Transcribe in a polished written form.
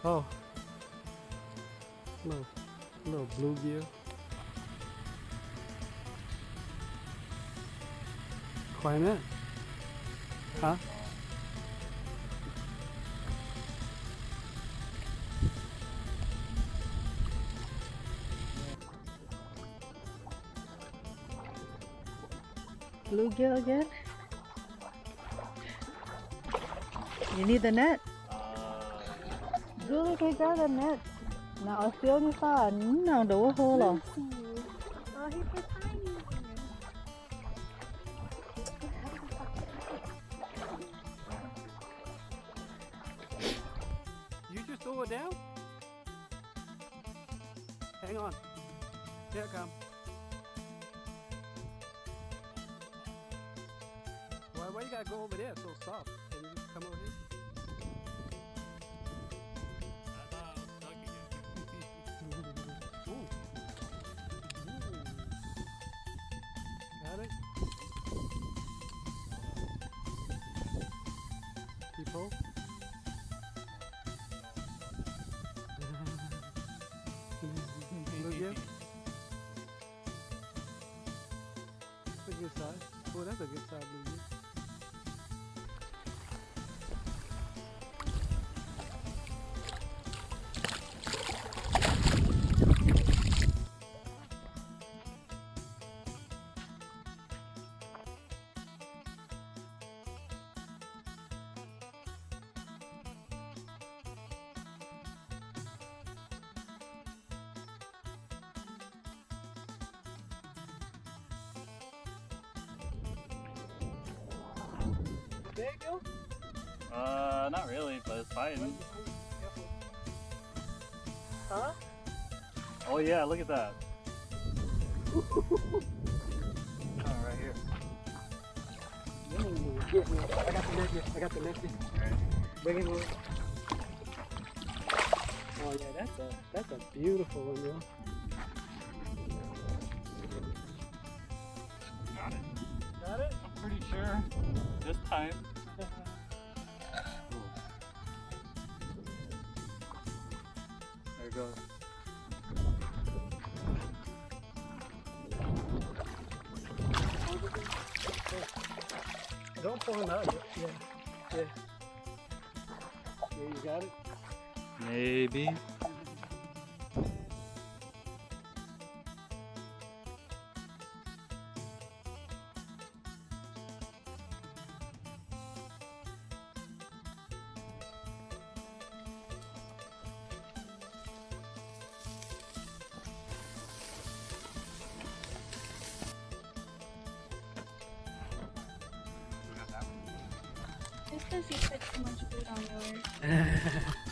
Oh, little bluegill. Quite a minute. Huh? Bluegill again? You need the net? Really, cái cái net. Nào ở phía như ta nào đủ hô rồi. Oh, he's so tiny. You just throw it down? Hang on. Here it comes. Why you gotta go over there? It's so soft. Can you just come over here? Ooh. Ooh. Got it? Keep hold. Look here. That's a good size. Oh, that's a good size, Blue. There you go. Not really, but it's fine. Huh? Oh yeah, look at that. Oh, right here. Get me. I got the net here. I got the net here. Bring it over. Oh yeah, that's a beautiful one, yo. Got it. Got it? I'm pretty sure this time. There it goes. Don't pull him out yet. Yeah. Yeah. Yeah, you got it? Maybe. Just because you put too much food on yours.